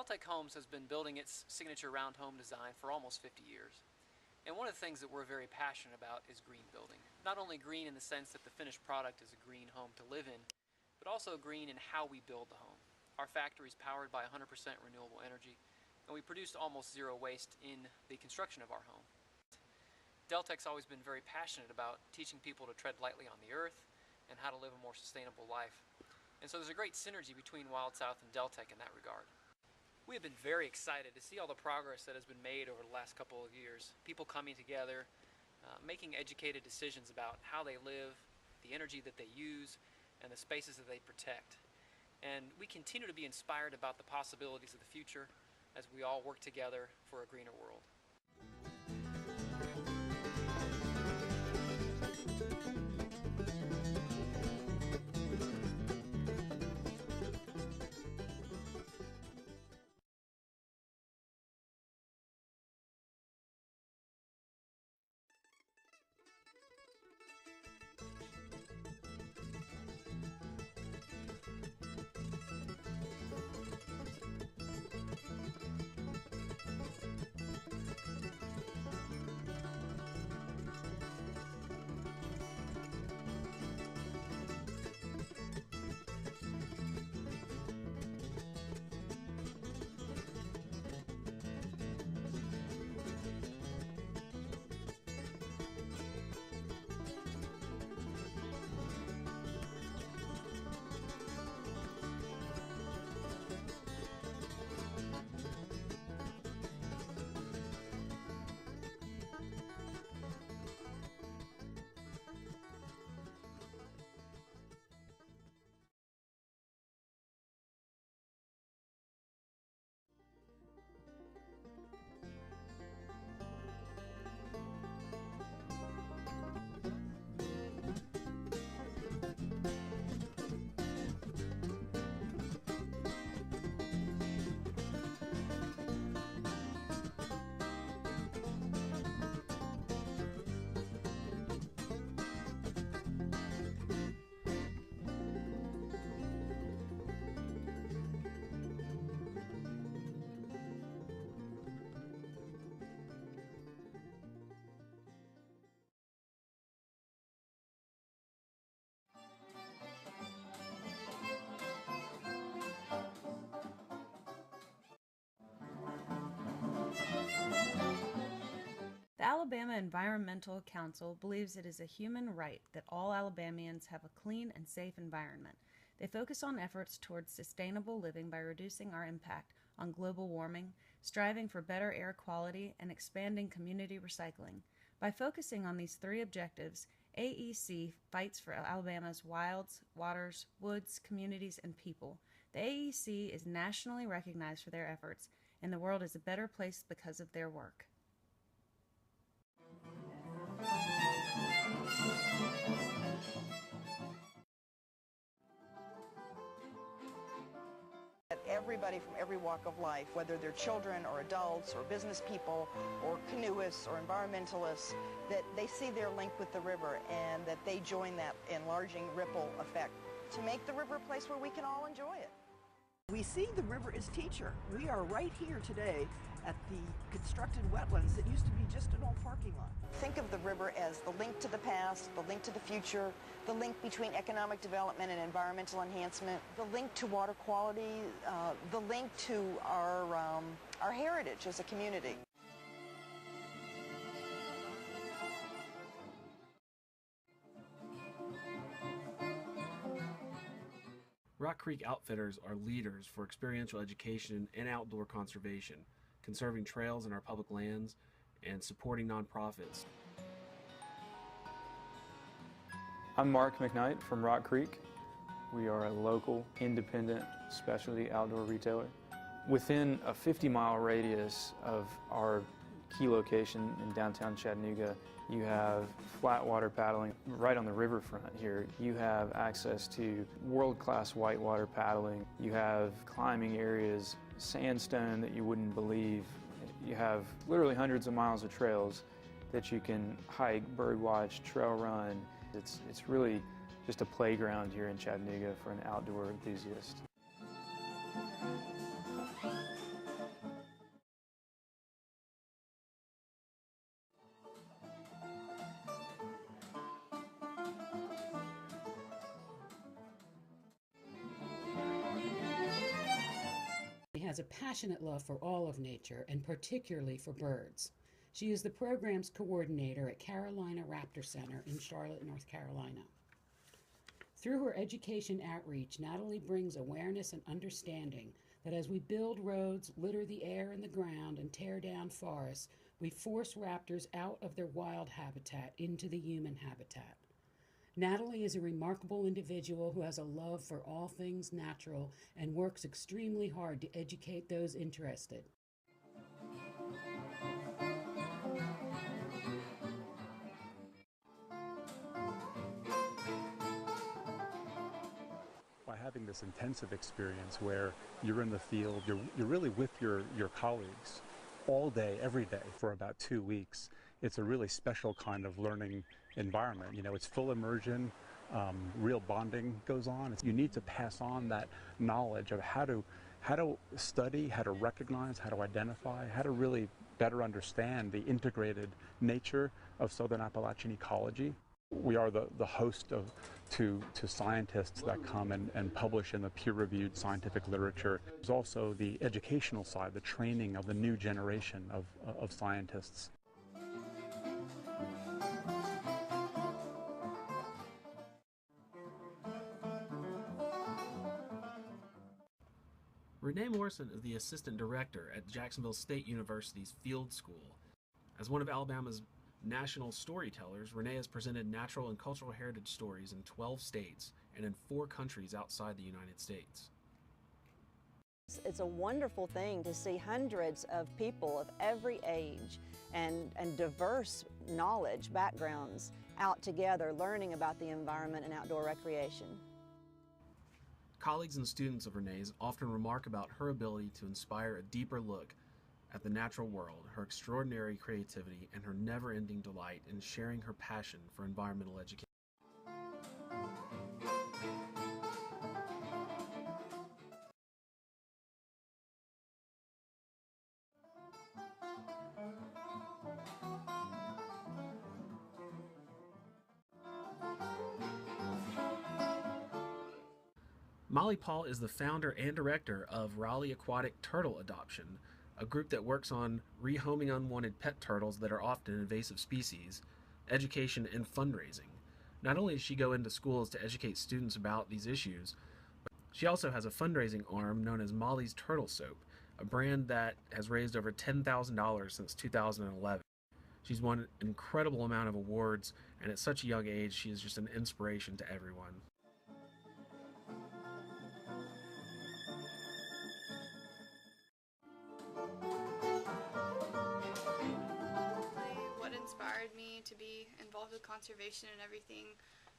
Deltec Homes has been building its signature round home design for almost 50 years. And one of the things that we're very passionate about is green building. Not only green in the sense that the finished product is a green home to live in, but also green in how we build the home. Our factory is powered by 100% renewable energy, and we produce almost zero waste in the construction of our home. Deltec's always been very passionate about teaching people to tread lightly on the earth and how to live a more sustainable life. And so there's a great synergy between Wild South and Deltec in that regard. We have been very excited to see all the progress that has been made over the last couple of years. People coming together, making educated decisions about how they live, the energy that they use, and the spaces that they protect. And we continue to be inspired about the possibilities of the future as we all work together for a greener world. The Alabama Environmental Council believes it is a human right that all Alabamians have a clean and safe environment. They focus on efforts towards sustainable living by reducing our impact on global warming, striving for better air quality, and expanding community recycling. By focusing on these three objectives, AEC fights for Alabama's wilds, waters, woods, communities, and people. The AEC is nationally recognized for their efforts, and the world is a better place because of their work. Everybody from every walk of life, whether they're children or adults or business people or canoeists or environmentalists, that they see their link with the river and that they join that enlarging ripple effect to make the river a place where we can all enjoy it. We see the river as teacher. We are right here today at the constructed wetlands that used to be just an old parking lot. Think of the river as the link to the past, the link to the future, the link between economic development and environmental enhancement, the link to water quality, the link to our heritage as a community. Rock Creek Outfitters are leaders for experiential education and outdoor conservation, conserving trails in our public lands, and supporting nonprofits. I'm Mark McKnight from Rock Creek. We are a local, independent, specialty outdoor retailer. Within a 50-mile radius of our key location in downtown Chattanooga, you have flat water paddling right on the riverfront here. You have access to world-class whitewater paddling. You have climbing areas, sandstone that you wouldn't believe. You have literally hundreds of miles of trails that you can hike, birdwatch, trail run. It's really just a playground here in Chattanooga for an outdoor enthusiast. has a passionate love for all of nature and particularly for birds. She is the program's coordinator at Carolina Raptor Center in Charlotte, North Carolina. Through her education outreach, Natalie brings awareness and understanding that as we build roads, litter the air and the ground, and tear down forests, we force raptors out of their wild habitat into the human habitat. Natalie is a remarkable individual who has a love for all things natural and works extremely hard to educate those interested. By having this intensive experience where you're in the field, you're really with your colleagues all day, every day for about 2 weeks, it's a really special kind of learning environment. You know, it's full immersion, real bonding goes on. You need to pass on that knowledge of how to study, how to recognize, how to identify, how to really better understand the integrated nature of Southern Appalachian ecology. We are the host to scientists that come and publish in the peer-reviewed scientific literature. There's also the educational side, the training of the new generation of scientists. Renee Morrison is the assistant director at Jacksonville State University's Field School. As one of Alabama's national storytellers, Renee has presented natural and cultural heritage stories in 12 states and in 4 countries outside the United States. It's a wonderful thing to see hundreds of people of every age and diverse knowledge, backgrounds out together learning about the environment and outdoor recreation. Colleagues and students of Renee's often remark about her ability to inspire a deeper look at the natural world, her extraordinary creativity, and her never-ending delight in sharing her passion for environmental education. Molly Paul is the founder and director of Raleigh Aquatic Turtle Adoption, a group that works on rehoming unwanted pet turtles that are often invasive species, education, and fundraising. Not only does she go into schools to educate students about these issues, but she also has a fundraising arm known as Molly's Turtle Soap, a brand that has raised over $10,000 since 2011. She's won an incredible amount of awards, and at such a young age, she is just an inspiration to everyone. What inspired me to be involved with conservation and everything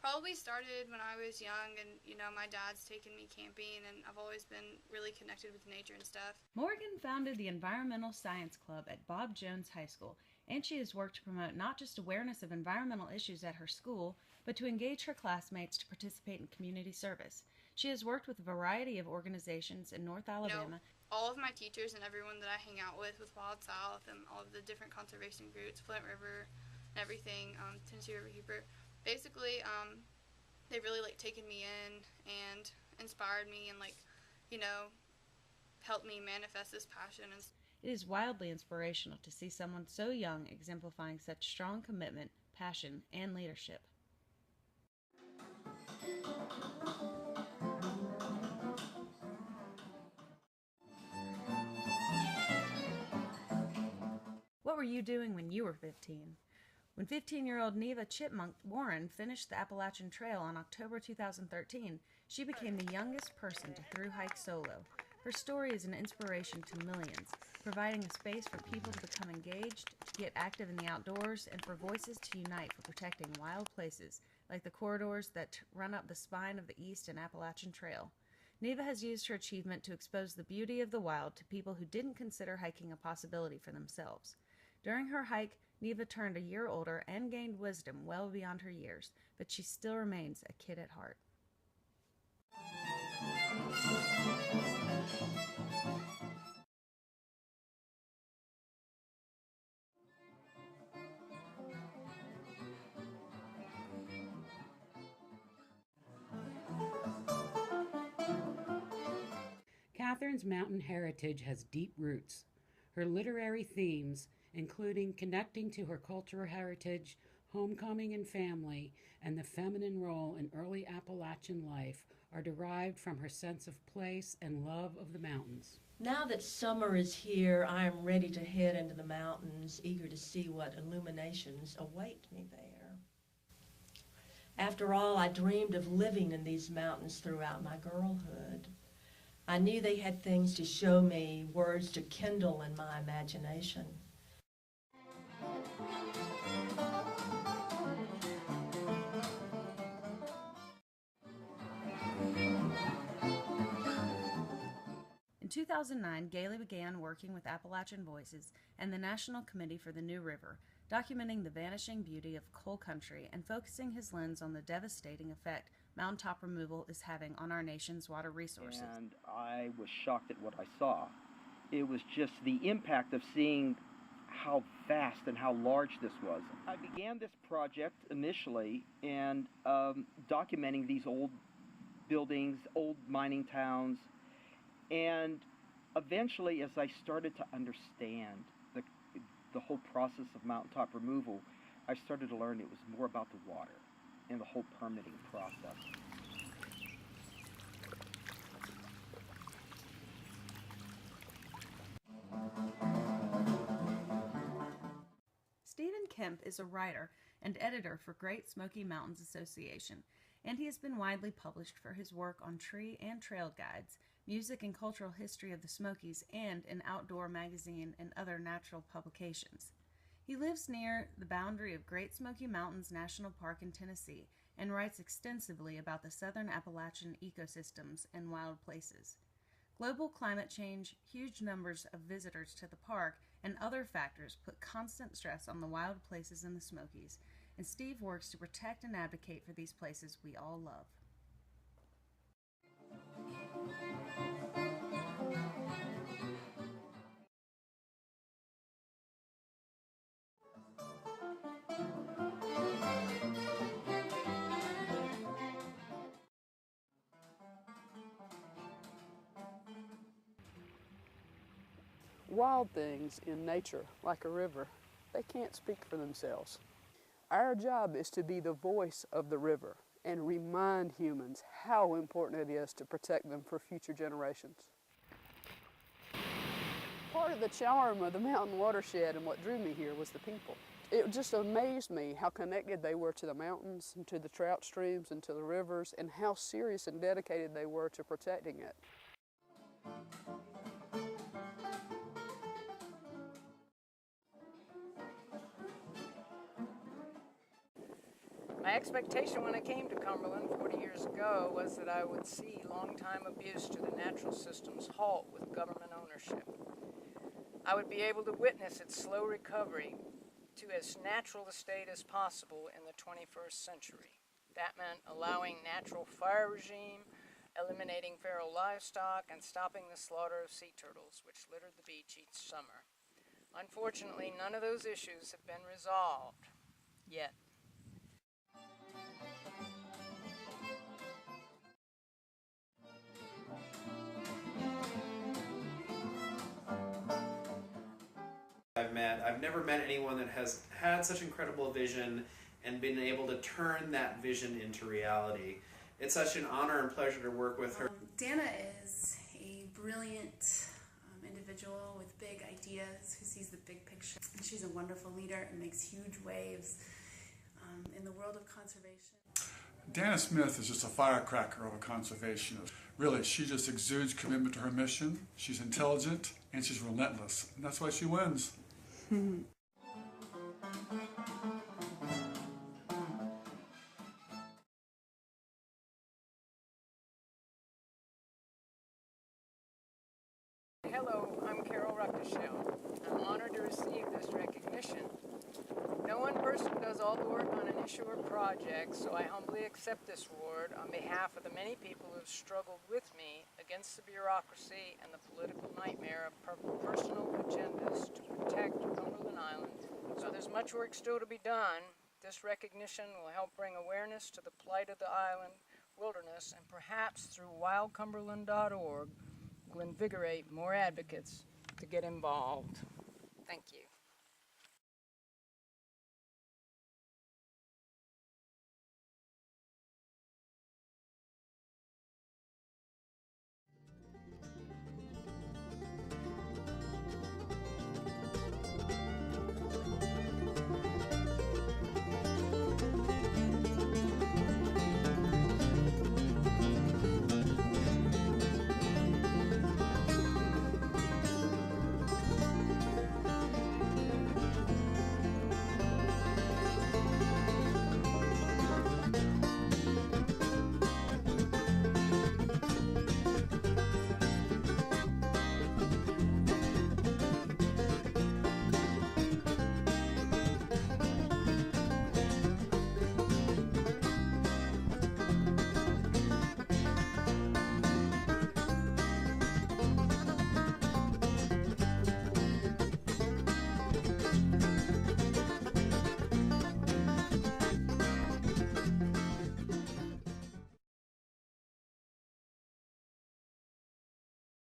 probably started when I was young, and my dad's taken me camping, and I've always been really connected with nature and stuff. Morgan founded the Environmental Science Club at Bob Jones High School, and she has worked to promote not just awareness of environmental issues at her school, but to engage her classmates to participate in community service. She has worked with a variety of organizations in North Alabama. All of my teachers and everyone that I hang out with Wild South and all of the different conservation groups, Flint River and everything, Tennessee River Keeper, basically they've really taken me in and inspired me and helped me manifest this passion. It is wildly inspirational to see someone so young exemplifying such strong commitment, passion, and leadership. What were you doing when you were 15? When 15-year-old Neva Chipmunk Warren finished the Appalachian Trail on October 2013, she became the youngest person to thru hike solo. Her story is an inspiration to millions, providing a space for people to become engaged, to get active in the outdoors, and for voices to unite for protecting wild places, like the corridors that run up the spine of the East and Appalachian Trail. Neva has used her achievement to expose the beauty of the wild to people who didn't consider hiking a possibility for themselves. During her hike, Neva turned a year older and gained wisdom well beyond her years, but she still remains a kid at heart. Catherine's mountain heritage has deep roots. Her literary themes, including connecting to her cultural heritage, homecoming and family, and the feminine role in early Appalachian life, are derived from her sense of place and love of the mountains. Now that summer is here, I am ready to head into the mountains, eager to see what illuminations await me there. After all, I dreamed of living in these mountains throughout my girlhood. I knew they had things to show me, words to kindle in my imagination. In 2009, Gala began working with Appalachian Voices and the National Committee for the New River, documenting the vanishing beauty of coal country and focusing his lens on the devastating effect mountaintop removal is having on our nation's water resources. And I was shocked at what I saw. It was just the impact of seeing how vast and how large this was. I began this project initially and documenting these old buildings, old mining towns, and eventually as I started to understand the whole process of mountaintop removal, I started to learn it was more about the water and the whole permitting process. Stephen Kemp is a writer and editor for Great Smoky Mountains Association, and he has been widely published for his work on tree and trail guides, music and cultural history of the Smokies, and in Outdoor Magazine and other natural publications. He lives near the boundary of Great Smoky Mountains National Park in Tennessee and writes extensively about the southern Appalachian ecosystems and wild places. Global climate change, huge numbers of visitors to the park, and other factors put constant stress on the wild places in the Smokies, and Steve works to protect and advocate for these places we all love. Wild things in nature, like a river, they can't speak for themselves. Our job is to be the voice of the river and remind humans how important it is to protect them for future generations. Part of the charm of the mountain watershed and what drew me here was the people. It just amazed me how connected they were to the mountains and to the trout streams and to the rivers, and how serious and dedicated they were to protecting it. My expectation when I came to Cumberland 40 years ago was that I would see long-time abuse to the natural systems halt with government ownership. I would be able to witness its slow recovery to as natural a state as possible in the 21st century. That meant allowing natural fire regime, eliminating feral livestock, and stopping the slaughter of sea turtles, which littered the beach each summer. Unfortunately, none of those issues have been resolved yet. I've never met anyone that has had such incredible vision and been able to turn that vision into reality. It's such an honor and pleasure to work with her. Dana is a brilliant individual with big ideas who sees the big picture. And she's a wonderful leader and makes huge waves in the world of conservation. Dana Smith is just a firecracker of a conservationist. Really, she just exudes commitment to her mission. She's intelligent and she's relentless. And that's why she wins. Hello, I'm Carol Ruckeshell. I'm honored to receive this recognition. No one person does all the work on an issue or project, so I humbly accept this award on behalf of the many people who have struggled with me against the bureaucracy and the political nightmare of personal agendas to protect Cumberland Island. So there's much work still to be done. This recognition will help bring awareness to the plight of the island wilderness, and perhaps through wildcumberland.org, will invigorate more advocates to get involved. Thank you.